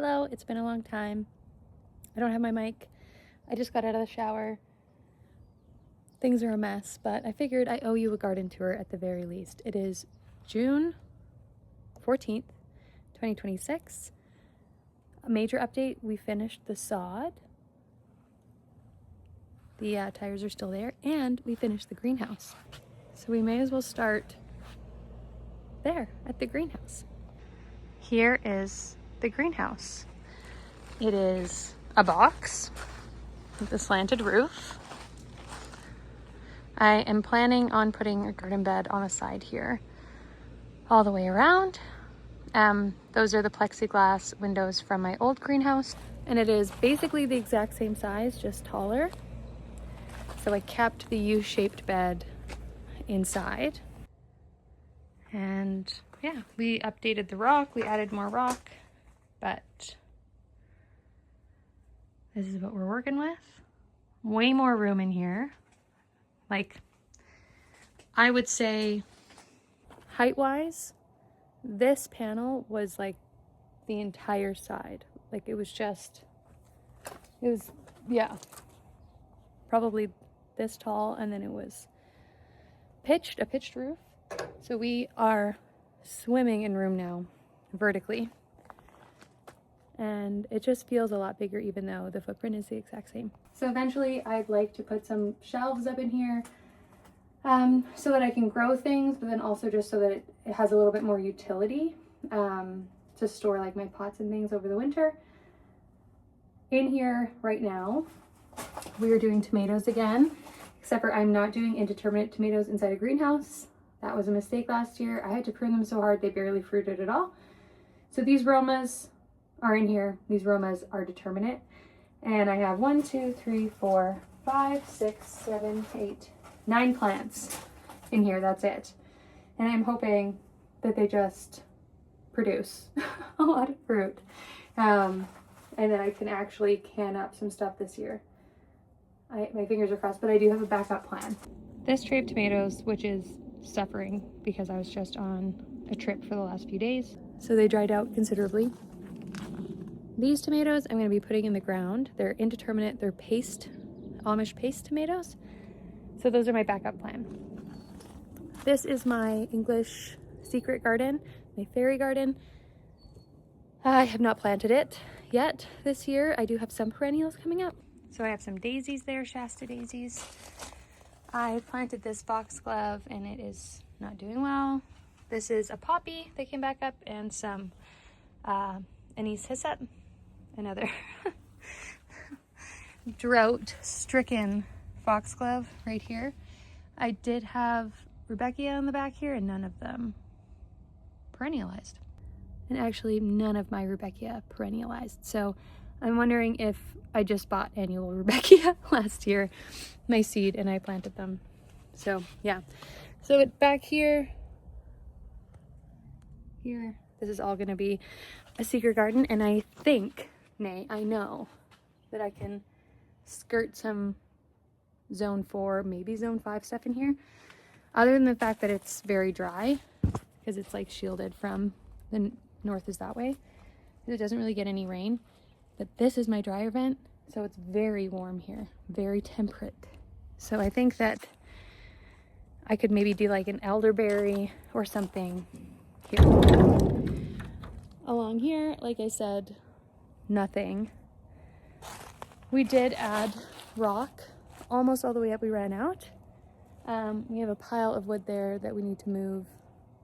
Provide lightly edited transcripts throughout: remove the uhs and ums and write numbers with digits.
Hello, it's been a long time. I don't have my mic. I just got out of the shower. Things are a mess, but I figured I owe you a garden tour at the very least. It is June 14th, 2026. A major update, we finished the sod. The tires are still there, and we finished the greenhouse. So we may as well start there at the greenhouse. Here is the greenhouse. It is a box with a slanted roof. I am planning on putting a garden bed on the side here all the way around. Those are the plexiglass windows from my old greenhouse, and it is basically the exact same size, just taller. So I kept the U-shaped bed inside. And yeah, we updated the rock, we added more rock, but this is what we're working with. Way more room in here. Like, I would say height-wise, this panel was like the entire side. Like yeah, probably this tall, and then it was a pitched roof. So we are swimming in room now, vertically. And it just feels a lot bigger even though the footprint is the exact same. So eventually I'd like to put some shelves up in here so that I can grow things, but then also just so that it has a little bit more utility to store like my pots and things over the winter. In here right now, we are doing tomatoes again, except for I'm not doing indeterminate tomatoes inside a greenhouse. That was a mistake last year. I had to prune them so hard they barely fruited at all. So these Romas are in here. These Romas are determinate. And I have 1, 2, 3, 4, 5, 6, 7, 8, 9 plants in here. That's it. And I'm hoping that they just produce a lot of fruit. And then I can actually can up some stuff this year. My fingers are crossed, but I do have a backup plan. This tray of tomatoes, which is suffering because I was just on a trip for the last few days, so they dried out considerably. These tomatoes I'm going to be putting in the ground. They're indeterminate. They're Amish paste tomatoes. So those are my backup plan. This is my English secret garden, my fairy garden. I have not planted it yet this year. I do have some perennials coming up. So I have some daisies there, Shasta daisies. I planted this foxglove and it is not doing well. This is a poppy that came back up, and some anise hyssop, another drought-stricken foxglove right here. I did have Rudbeckia in the back here, and none of them perennialized. And actually none of my Rudbeckia perennialized. So I'm wondering if I just bought annual Rudbeckia last year, my seed, and I planted them. So yeah. So back here, this is all gonna be a secret garden, and I know that I can skirt some zone 4, maybe zone 5 stuff in here. Other than the fact that it's very dry, because it's like shielded from the north is that way. It doesn't really get any rain. But this is my dryer vent, so it's very warm here, very temperate. So I think that I could maybe do like an elderberry or something here. Along here, like I said, nothing. We did add rock almost all the way up. We ran out. We have a pile of wood there that we need to move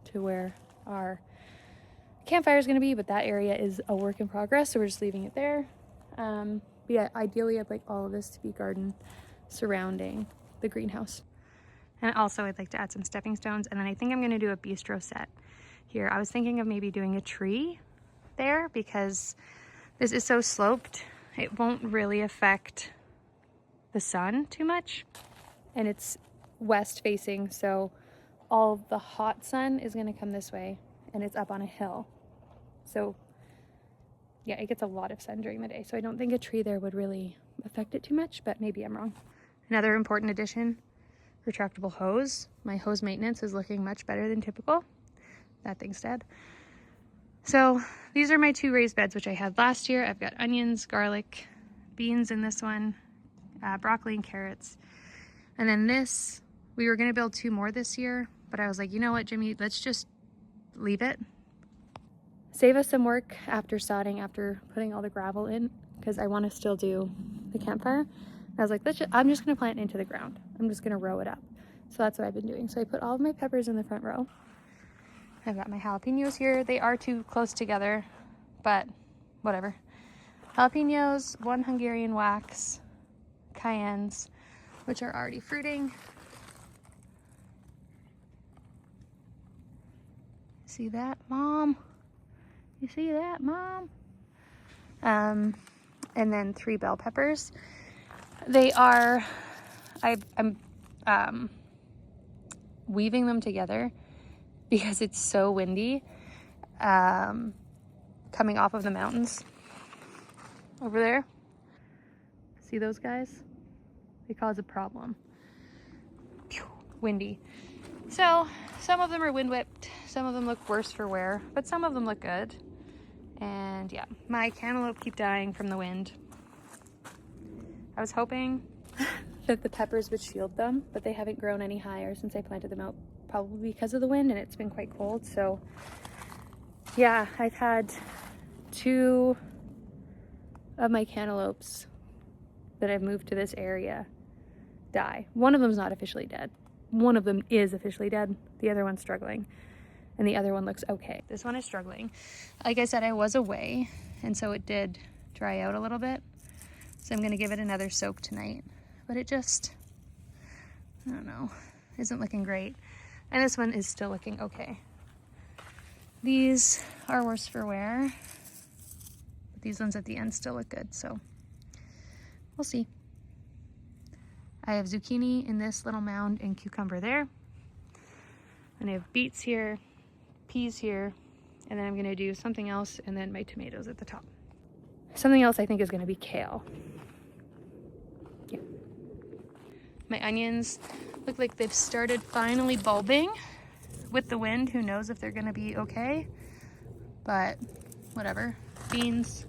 to where our campfire is going to be, but that area is a work in progress, so we're just leaving it there. But yeah, ideally I'd like all of this to be garden surrounding the greenhouse. And also I'd like to add some stepping stones, and then I think I'm going to do a bistro set here. I was thinking of maybe doing a tree there because this is so sloped, it won't really affect the sun too much, and it's west facing, so all the hot sun is going to come this way, and it's up on a hill. So yeah, it gets a lot of sun during the day. So I don't think a tree there would really affect it too much, but maybe I'm wrong. Another important addition, retractable hose. My hose maintenance is looking much better than typical. That thing's dead. So these are my 2 raised beds, which I had last year. I've got onions, garlic, beans in this one, broccoli and carrots. And then this, we were gonna build 2 more this year, but I was like, you know what, Jimmy, let's just leave it. Save us some work after sodding, after putting all the gravel in, because I want to still do the campfire. I was like, I'm just gonna plant into the ground. I'm just gonna row it up. So that's what I've been doing. So I put all of my peppers in the front row. I've got my jalapenos here. They are too close together, but whatever. Jalapenos, 1 Hungarian wax, cayennes, which are already fruiting. See that, Mom? You see that, Mom? And then 3 bell peppers. They are, I'm weaving them together because it's so windy coming off of the mountains over there. See those guys? They cause a problem. Windy. So some of them are wind whipped, some of them look worse for wear, but some of them look good. And yeah, my cantaloupe keep dying from the wind. I was hoping that the peppers would shield them, but they haven't grown any higher since I planted them out, probably because of the wind, and it's been quite cold. So yeah, I've had 2 of my cantaloupes that I've moved to this area die. One of them's not officially dead. One of them is officially dead. The other one's struggling, and the other one looks okay. This one is struggling. Like I said, I was away, and so it did dry out a little bit. So I'm gonna give it another soak tonight. But it just, I don't know, isn't looking great. And this one is still looking okay. These are worse for wear. But these ones at the end still look good, so we'll see. I have zucchini in this little mound and cucumber there. And I have beets here, peas here, and then I'm gonna do something else and then my tomatoes at the top. Something else I think is gonna be kale. Yeah. My onions look like they've started finally bulbing. With the wind, who knows if they're gonna be okay, but whatever. Beans,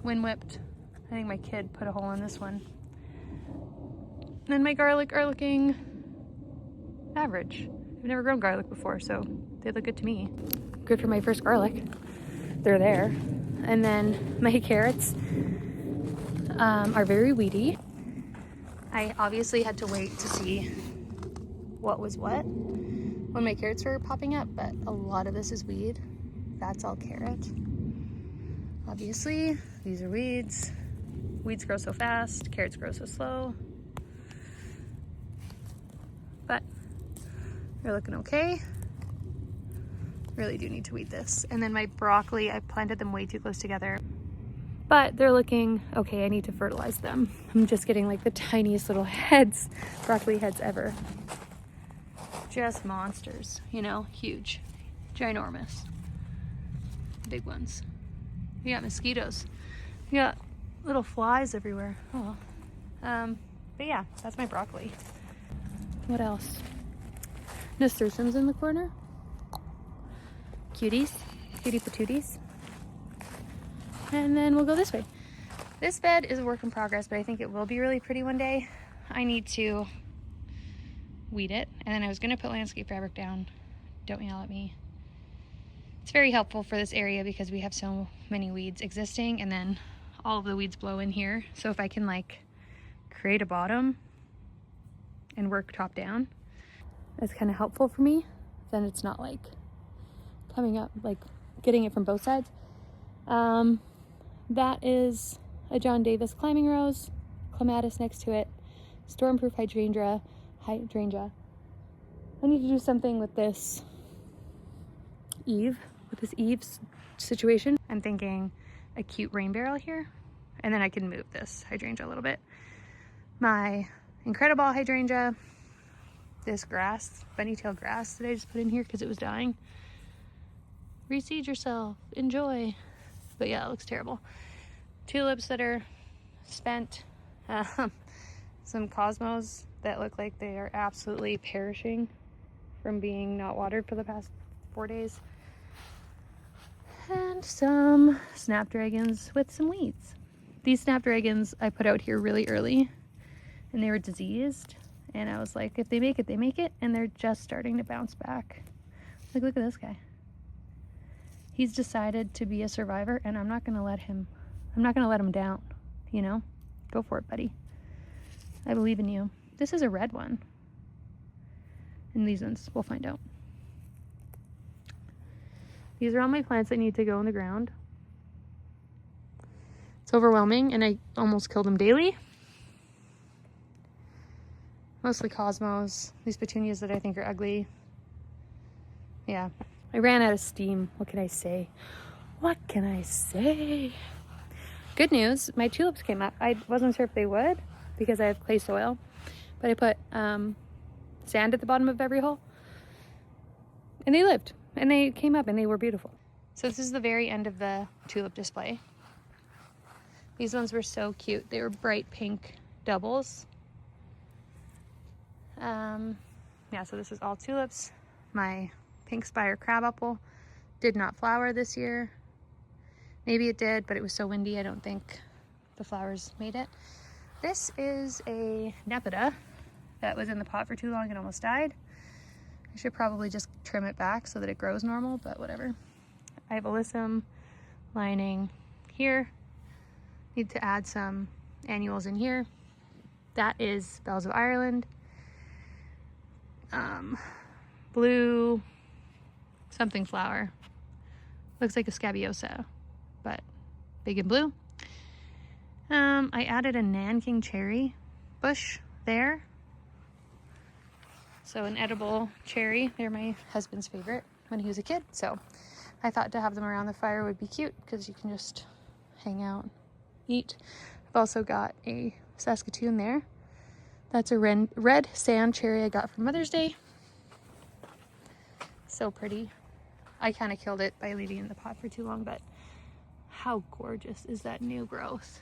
wind whipped. I think my kid put a hole in this one. And my garlic are looking average. I've never grown garlic before, so they look good to me. Good for my first garlic. They're there. And then my carrots are very weedy. I obviously had to wait to see what was what when my carrots were popping up, but a lot of this is weed. That's all carrot. Obviously, these are weeds. Weeds grow so fast, carrots grow so slow. But they're looking okay. Really do need to weed this. And then my broccoli, I planted them way too close together. But they're looking okay. I need to fertilize them. I'm just getting like the tiniest little heads, broccoli heads ever. Just monsters, you know, huge, ginormous, big ones. You got mosquitoes. You got little flies everywhere. Oh, but yeah, that's my broccoli. What else? Nasturtiums in the corner. Cuties, cutie patooties. And then we'll go this way. This bed is a work in progress, but I think it will be really pretty one day. I need to weed it, and then I was gonna put landscape fabric down. Don't yell at me. It's very helpful for this area because we have so many weeds existing, and then all of the weeds blow in here. So if I can like create a bottom and work top down, that's kind of helpful for me. Then it's not like coming up, like getting it from both sides. That is a John Davis climbing rose, clematis next to it, stormproof hydrangea. I need to do something with this eaves situation. I'm thinking a cute rain barrel here, and then I can move this hydrangea a little bit. My incredible hydrangea, this grass, bunny-tailed grass that I just put in here because it was dying. Reseed yourself, enjoy. But yeah, it looks terrible. Tulips that are spent. Some cosmos that look like they are absolutely perishing from being not watered for the past 4 days. And some snapdragons with some weeds. These snapdragons I put out here really early and they were diseased. And I was like, if they make it, they make it. And they're just starting to bounce back. Like, look at this guy. He's decided to be a survivor and I'm not gonna let him down, you know? Go for it, buddy. I believe in you. This is a red one. And these ones, we'll find out. These are all my plants that need to go in the ground. It's overwhelming and I almost kill them daily. Mostly cosmos. These petunias that I think are ugly. Yeah. I ran out of steam. What can I say? What can I say? Good news, my tulips came up. I wasn't sure if they would because I have clay soil, but I put sand at the bottom of every hole and they lived and they came up and they were beautiful. So this is the very end of the tulip display. These ones were so cute. They were bright pink doubles. Yeah, so this is all tulips. My pink spire crabapple did not flower this year. Maybe it did, but it was so windy I don't think the flowers made it. This is a Nepeta that was in the pot for too long and almost died. I should probably just trim it back so that it grows normal, but whatever. I have alyssum lining here. Need to add some annuals in here. That is Bells of Ireland. Blue something flower. Looks like a scabiosa, but big and blue. I added a Nanking cherry bush there. So an edible cherry. They're my husband's favorite when he was a kid. So I thought to have them around the fire would be cute because you can just hang out, eat. I've also got a Saskatoon there. That's a red sand cherry I got for Mother's Day. So pretty. I kind of killed it by leaving it in the pot for too long, but how gorgeous is that new growth?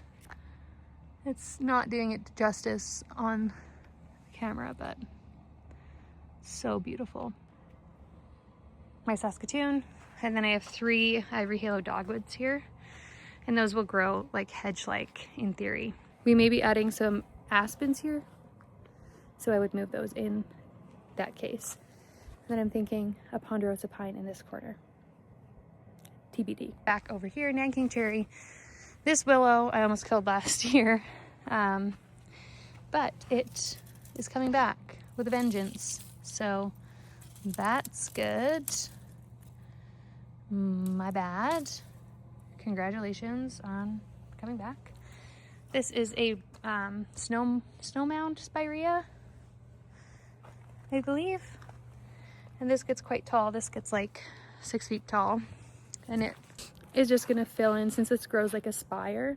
It's not doing it justice on camera, but so beautiful. My Saskatoon, and then I have 3 Ivory Halo dogwoods here, and those will grow like hedge-like in theory. We may be adding some aspens here, so I would move those in that case. And then I'm thinking a ponderosa pine in this corner. TBD. Back over here, Nanking cherry. This willow I almost killed last year, but it is coming back with a vengeance. So that's good. My bad. Congratulations on coming back. This is a snow mound spirea, I believe. And this gets quite tall. This gets like 6 feet tall. And it is just gonna fill in, since this grows like a spire,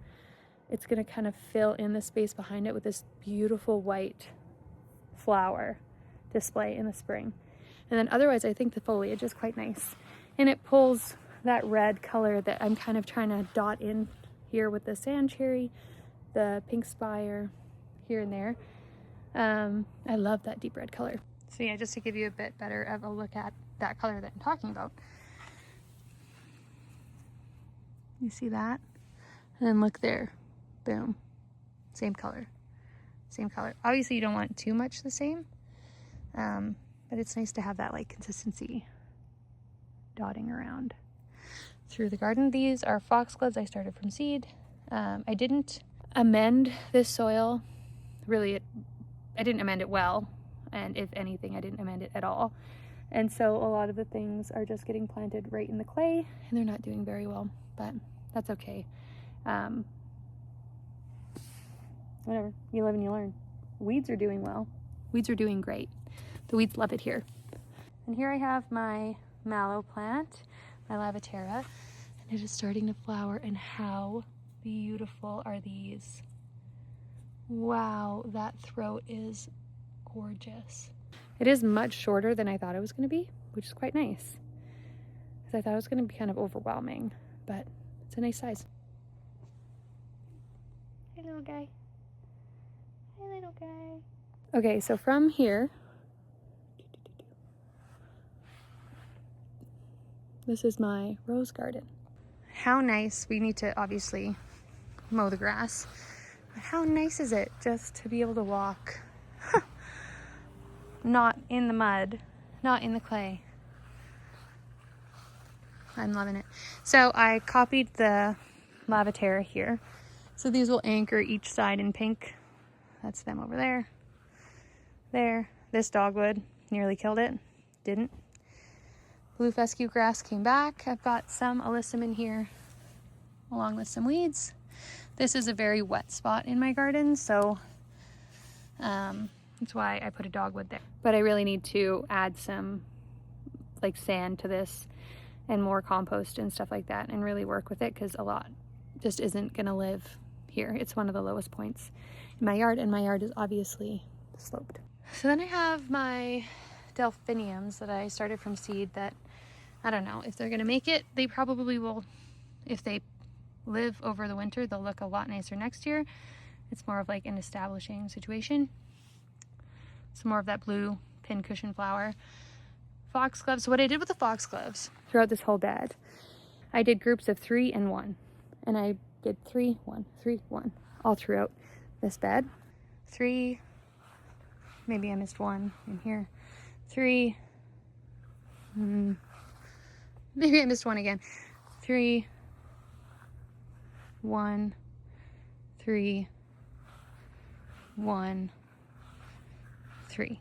it's gonna kind of fill in the space behind it with this beautiful white flower display in the spring. And then otherwise I think the foliage is quite nice. And it pulls that red color that I'm kind of trying to dot in here with the sand cherry, the pink spire here and there. I love that deep red color. So yeah, just to give you a bit better of a look at that color that I'm talking about. You see that? And then look there, boom, same color, same color. Obviously you don't want too much the same, but it's nice to have that like consistency dotting around through the garden. These are foxgloves I started from seed. I didn't amend this soil, really, I didn't amend it well, and if anything, I didn't amend it at all. And so a lot of the things are just getting planted right in the clay, and they're not doing very well, but that's okay. Whatever, you live and you learn. Weeds are doing well. Weeds are doing great. The weeds love it here. And here I have my mallow plant, my Lavatera, and it is starting to flower, and how beautiful are these? Wow, that throat is gorgeous. It is much shorter than I thought it was going to be, which is quite nice, because I thought it was going to be kind of overwhelming, but it's a nice size. Hey little guy. Hey little guy. Okay, so from here, this is my rose garden. how nice, we need to obviously mow the grass, but how nice is it just to be able to walk not in the mud, not in the clay. I'm loving it. So I copied the Lavaterra here. So these will anchor each side in pink. That's them over there. There. This dogwood nearly killed it. Didn't. Blue fescue grass came back. I've got some alyssum in here along with some weeds. This is a very wet spot in my garden, so that's why I put a dogwood there. But I really need to add some like sand to this and more compost and stuff like that and really work with it, because a lot just isn't gonna live here. It's one of the lowest points in my yard, and my yard is obviously sloped. So then I have my delphiniums that I started from seed that I don't know if they're gonna make it. They probably will. If they live over the winter, they'll look a lot nicer next year. It's more of like an establishing situation. Some more of that blue pincushion flower. Foxgloves. So what I did with the foxgloves throughout this whole bed, I did groups of 3 and 1. And I did 3, 1, 3, 1 all throughout this bed. 3, maybe I missed 1 in here. 3, maybe I missed 1 again. 3, 1, 3, 1, 3.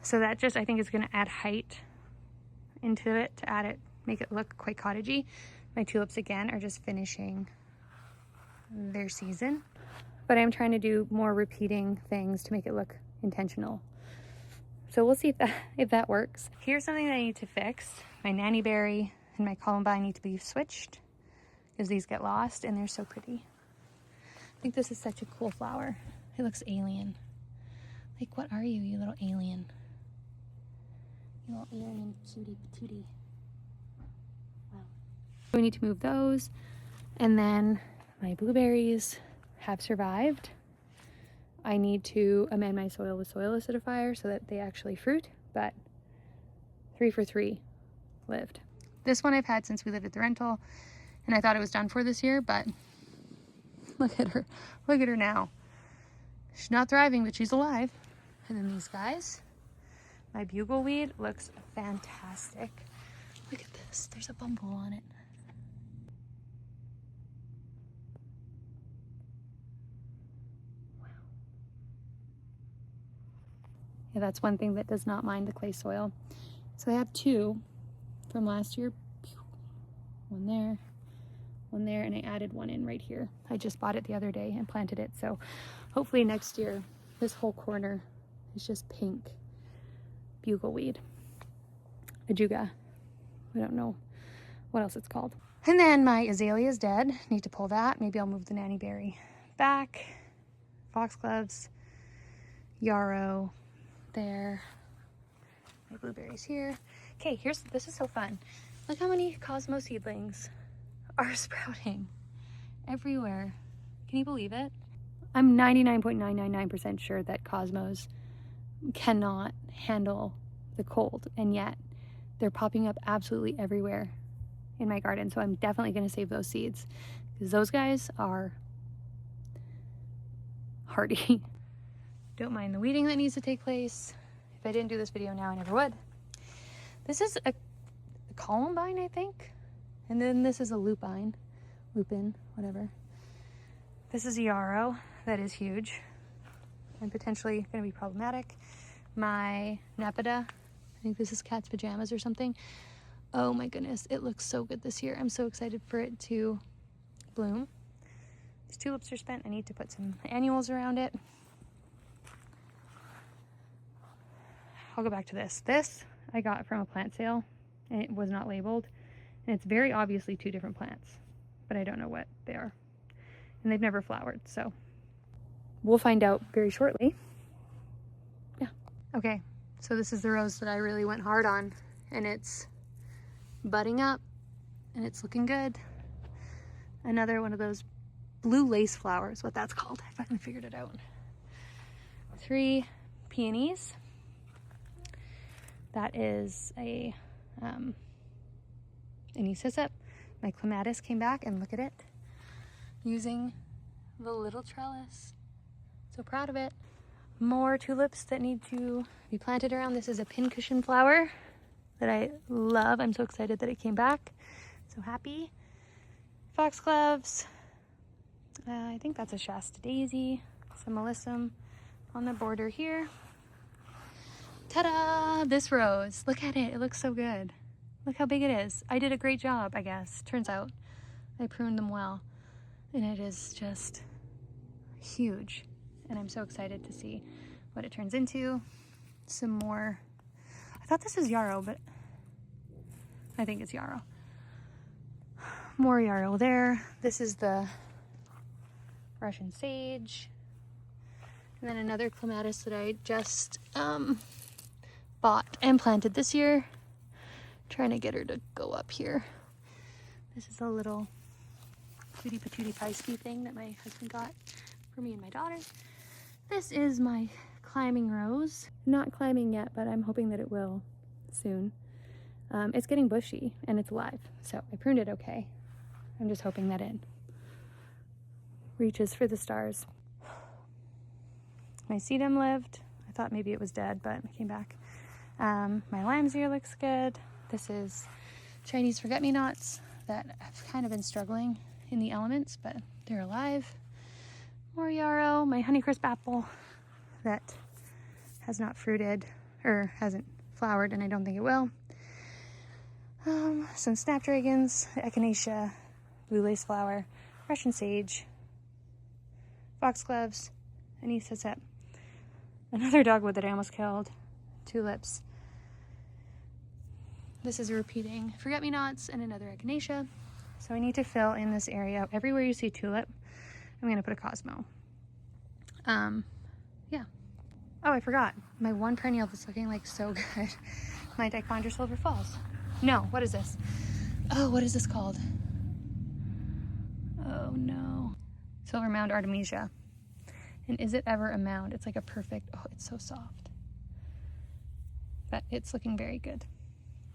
So that just, I think, is going to add height into it to add it, make it look quite cottagey. My tulips, again, are just finishing their season. But I'm trying to do more repeating things to make it look intentional. So we'll see if that works. Here's something that I need to fix. My nanny berry and my columbine need to be switched because these get lost and they're so pretty. I think this is such a cool flower. It looks alien. Like, what are you little alien? You little alien cutie patootie. Wow. We need to move those. And then my blueberries have survived. I need to amend my soil with soil acidifier so that they actually fruit, but 3 for 3 lived. This one I've had since we lived at the rental, and I thought it was done for this year, but look at her. Look at her now. She's not thriving, but she's alive. And then these guys. My bugleweed looks fantastic. Look at this. There's a bumble on it. Wow. Yeah, that's one thing that does not mind the clay soil. So I have 2 from last year. 1 there, and I added 1 in right here. I just bought it the other day and planted it. So hopefully next year, this whole corner is just pink bugleweed. Ajuga. I don't know what else it's called. And then my azalea is dead. Need to pull that. Maybe I'll move the nanny berry back. Foxgloves. Yarrow. There. My blueberries here. Okay, this is so fun. Look how many Cosmo seedlings are sprouting everywhere. Can you believe it? I'm 99.999% sure that Cosmos cannot handle the cold, and yet they're popping up absolutely everywhere in my garden. So I'm definitely going to save those seeds because those guys are hardy. Don't mind the weeding that needs to take place. If I didn't do this video now, I never would. This is a columbine, I think. And then this is a lupine, whatever. This is a yarrow that is huge and potentially going to be problematic. My Nepeta, I think this is cat's pajamas or something. Oh my goodness, it looks so good this year. I'm so excited for it to bloom. These tulips are spent. I need to put some annuals around it. I'll go back to this. This I got from a plant sale and it was not labeled. And it's very obviously 2 different plants, but I don't know what they are. And they've never flowered, so we'll find out very shortly. Yeah. Okay, so this is the rose that I really went hard on, and it's budding up, and it's looking good. Another one of those blue lace flowers, what that's called. I finally figured it out. 3 peonies. That is a Anisacep. My clematis came back, and look at it. Using the little trellis. So proud of it. More tulips that need to be planted around. This is a pincushion flower that I love. I'm so excited that it came back. So happy. Foxgloves. I think that's a Shasta daisy. Some alyssum on the border here. Ta-da! This rose. Look at it. It looks so good. Look how big it is. I did a great job, I guess. Turns out I pruned them well. And it is just huge. And I'm so excited to see what it turns into. Some more. I thought this was yarrow, but I think it's yarrow. More yarrow there. This is the Russian sage. And then another clematis that I just bought and planted this year. Trying to get her to go up here. This is a little cutie patootie pie ski thing that my husband got for me and my daughter. This is my climbing rose. Not climbing yet, but I'm hoping that it will soon. It's getting bushy and it's alive, so I pruned it okay. I'm just hoping that it reaches for the stars. My sedum lived. I thought maybe it was dead, but it came back. My lamb's ear looks good. This is Chinese forget-me-nots that have kind of been struggling in the elements, but they're alive. More yarrow. My Honeycrisp apple that has not fruited or hasn't flowered, and I don't think it will. Some snapdragons, echinacea, blue lace flower, Russian sage, foxgloves, anisacep, another dogwood that I almost killed, tulips. This is a repeating forget-me-nots and another echinacea. So I need to fill in this area. Everywhere you see tulip, I'm gonna put a Cosmo. Yeah. Oh, I forgot. My one perennial that's looking like so good. My Dichondra Silver Falls. No, what is this? Oh, what is this called? Oh no. Silver Mound Artemisia. And is it ever a mound? It's like a perfect, oh, it's so soft. But it's looking very good.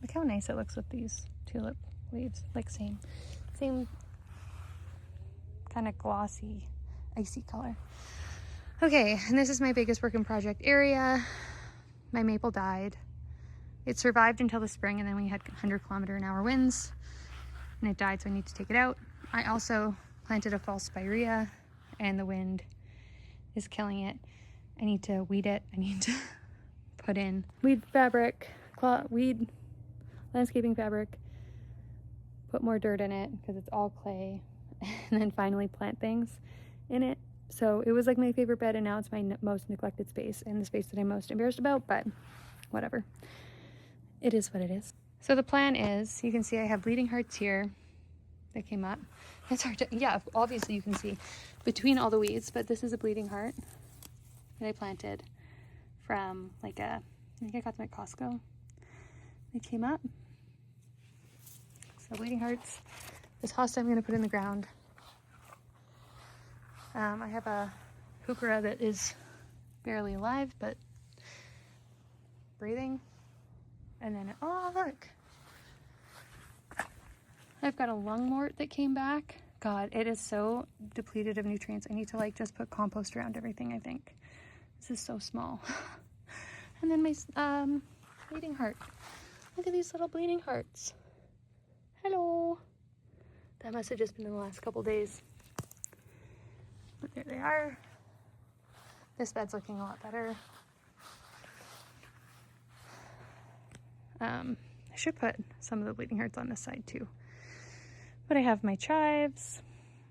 Look how nice it looks with these tulip leaves. Like same kind of glossy, icy color. Okay, and this is my biggest work in project area. My maple died. It survived until the spring, and then we had 100-kilometer-an-hour winds, and it died, so I need to take it out. I also planted a false spirea, and the wind is killing it. I need to weed it. I need to put in weed fabric, weed landscaping fabric, put more dirt in it because it's all clay, and then finally plant things in it. So it was like my favorite bed, and now it's my most neglected space and the space that I'm most embarrassed about, but whatever. It is what it is. So the plan is, you can see I have bleeding hearts here that came up. It's hard to, yeah, obviously you can see between all the weeds, but this is a bleeding heart that I planted from like I think I got them at Costco. They came up. So bleeding hearts. This hosta I'm going to put in the ground. I have a heuchera that is barely alive, but breathing. And then, oh look, I've got a lungwort that came back. God, it is so depleted of nutrients. I need to like just put compost around everything, I think. This is so small. And then my bleeding heart. Look at these little bleeding hearts. Hello. That must have just been in the last couple days. But there they are. This bed's looking a lot better. I should put some of the bleeding hearts on this side too. But I have my chives.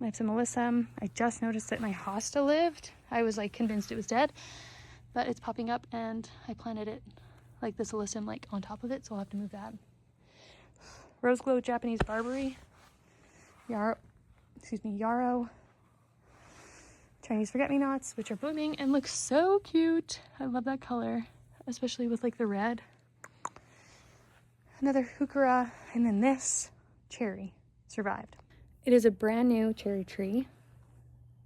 I have some alyssum. I just noticed that my hosta lived. I was like convinced it was dead, but it's popping up, and I planted it like this alyssum like on top of it, so I'll have to move that. Rose glow Japanese barberry. Yarrow. Chinese forget-me-nots, which are blooming and look so cute. I love that color, especially with like the red. Another heuchera, and then this cherry survived. It is a brand new cherry tree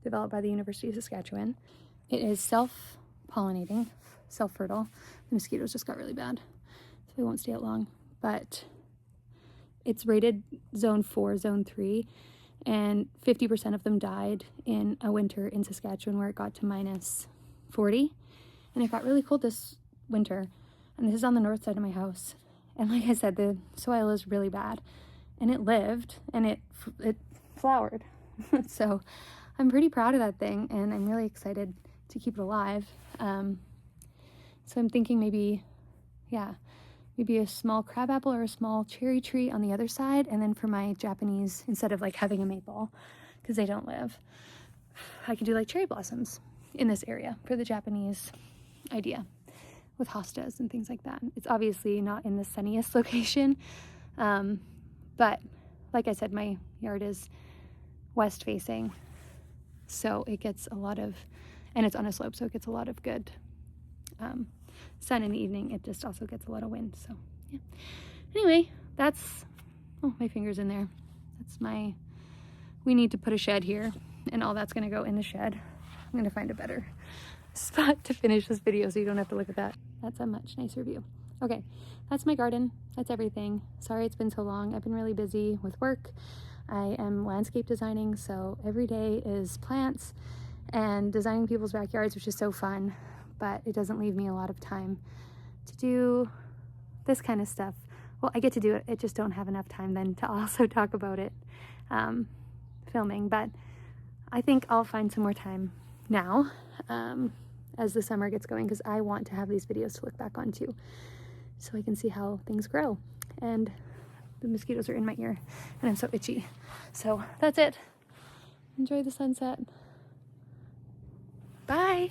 developed by the University of Saskatchewan. It is self-pollinating, self-fertile. The mosquitoes just got really bad, so they won't stay out long. But it's rated zone 4, zone 3, and 50% of them died in a winter in Saskatchewan where it got to minus 40. And it got really cold this winter. And this is on the north side of my house. And like I said, the soil is really bad. And it lived, and it flowered. So I'm pretty proud of that thing, and I'm really excited to keep it alive. So I'm thinking maybe a small crabapple or a small cherry tree on the other side, and then for my Japanese, instead of like having a maple, because they don't live, I could do like cherry blossoms in this area for the Japanese idea with hostas and things like that. It's obviously not in the sunniest location, but like I said, my yard is west facing, so it gets a lot of, and it's on a slope, so it gets a lot of good sun in the evening. It just also gets a lot of wind. So yeah, anyway, that's, oh, my finger's in there. That's my, we need to put a shed here, and all that's gonna go in the shed. I'm gonna find a better spot to finish this video so you don't have to look at that. That's a much nicer view. Okay, that's my garden. That's everything. Sorry it's been so long. I've been really busy with work. I am landscape designing, so every day is plants and designing people's backyards, which is so fun, but it doesn't leave me a lot of time to do this kind of stuff. Well, I get to do it, I just don't have enough time then to also talk about it filming, but I think I'll find some more time now as the summer gets going, because I want to have these videos to look back on too, so I can see how things grow. And the mosquitoes are in my ear and I'm so itchy. So that's it. Enjoy the sunset. Bye.